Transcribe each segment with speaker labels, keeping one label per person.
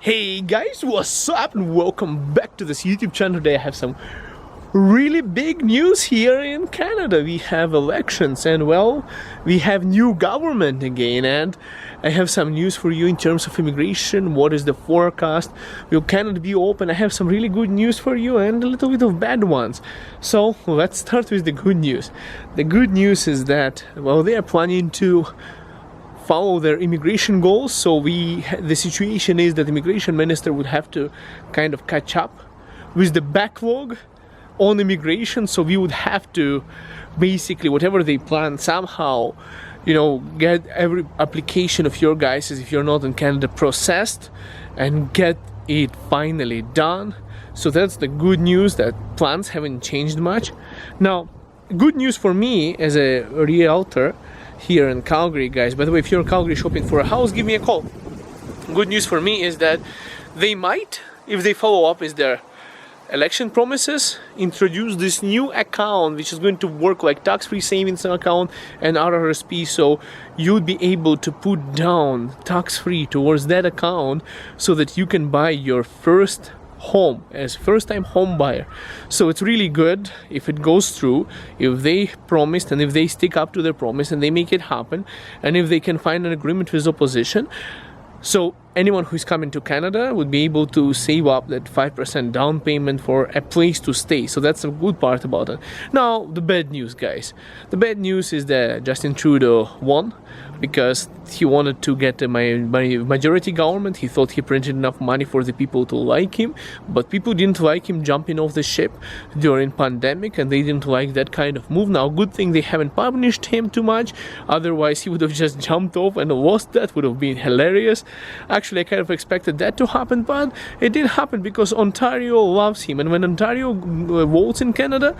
Speaker 1: Hey guys, what's up and welcome back to this YouTube channel. Today I have some really big news here in Canada. We have elections and well, we have new government again, and I have some news for you in terms of immigration. What is the forecast? Will Canada be open? I have some really good news for you and a little bit of bad ones. So let's start with the good news. The good news is that, well, they are planning to follow their immigration goals. So the situation is that the immigration minister would have to kind of catch up with the backlog on immigration. So we would have to basically, whatever they plan, somehow, get every application of your guys, if you're not in Canada, processed and get it finally done. So that's the good news, that plans haven't changed much. Now, good news for me as a realtor here in Calgary, guys. By the way, if you're in Calgary shopping for a house, give me a call. Good news for me is that they might, if they follow up with their election promises, introduce this new account which is going to work like tax-free savings account and RRSP. So you'd be able to put down tax-free towards that account so that you can buy your first home as first-time home buyer. So it's really good if it goes through, if they promised and if they stick up to their promise and they make it happen, and if they can find an agreement with opposition. So anyone who's coming to Canada would be able to save up that 5% down payment for a place to stay. So that's a good part about it. Now, the bad news, guys. The bad news is that Justin Trudeau won because he wanted to get a majority government. He thought he printed enough money for the people to like him, but people didn't like him jumping off the ship during pandemic, and they didn't like that kind of move. Now, good thing they haven't punished him too much, otherwise he would have just jumped off and lost. That would have been hilarious. Actually, I kind of expected that to happen, but it didn't happen because Ontario loves him, and when Ontario votes in Canada,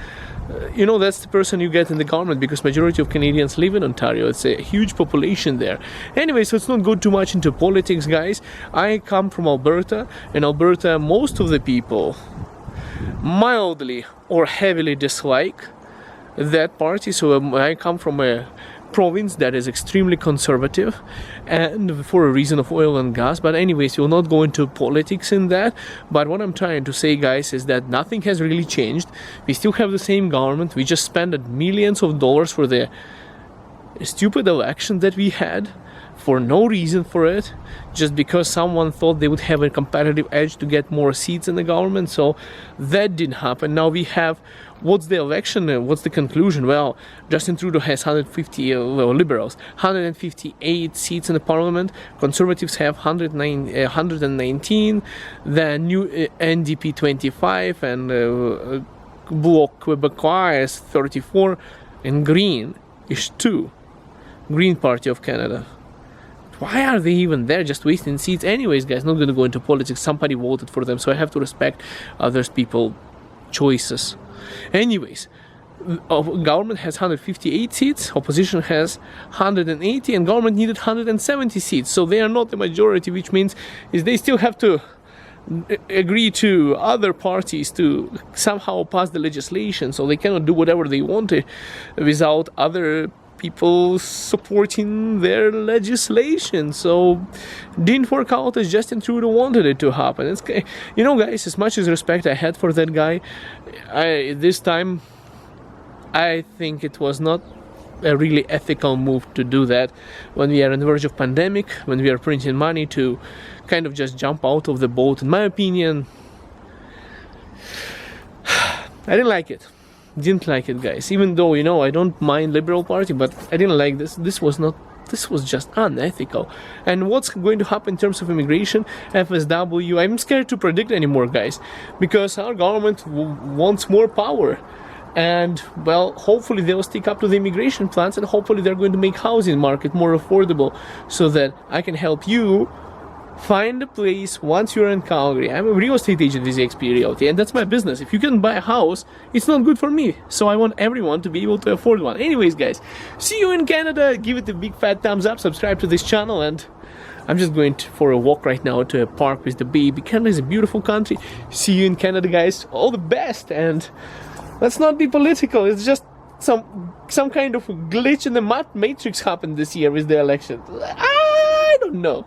Speaker 1: that's the person you get in the government, because majority of Canadians live in Ontario. It's a huge population there. Anyway, so let's not go too much into politics, guys. I come from Alberta. In Alberta, most of the people mildly or heavily dislike that party. So I come from a province that is extremely conservative, and for a reason of oil and gas. But anyways, we'll not go into politics in that. But what I'm trying to say, guys, is that nothing has really changed. We still have the same government. We just spent millions of dollars for the stupid election that we had for no reason for it, just because someone thought they would have a competitive edge to get more seats in the government. So that didn't happen. Now we have, what's the election? What's the conclusion? Well, Justin Trudeau has Liberals 158 seats in the parliament. Conservatives have 119. The new NDP 25, and Bloc Québécois is 34, and Green is 2. Green Party of Canada. Why are they even there? Just wasting seats. Anyways, guys, not going to go into politics. Somebody voted for them, so I have to respect others people's choices. Anyways, government has 158 seats, opposition has 180, and government needed 170 seats. So they are not the majority, which means is they still have to agree to other parties to somehow pass the legislation. So they cannot do whatever they want without other people supporting their legislation. So didn't work out as Justin Trudeau wanted it to happen. It's, guys, as much as respect I had for that guy, this time I think it was not a really ethical move to do that when we are on the verge of pandemic, when we are printing money, to kind of just jump out of the boat. In my opinion, I didn't like it. Didn't like it, guys. Even though I don't mind Liberal Party, but I didn't like this. This was just unethical. And what's going to happen in terms of immigration, FSW, I'm scared to predict anymore, guys, because our government wants more power. And well, hopefully they'll stick up to the immigration plans, and hopefully they're going to make housing market more affordable so that I can help you find a place once you're in Calgary. I'm a real estate agent with XP Realty, and that's my business. If you can buy a house, it's not good for me. So I want everyone to be able to afford one. Anyways, guys, see you in Canada. Give it a big fat thumbs up, subscribe to this channel, and I'm just going for a walk right now to a park with the baby. Canada is a beautiful country. See you in Canada, guys. All the best, and let's not be political. It's just some kind of glitch in the matrix happened this year with the election. I don't know.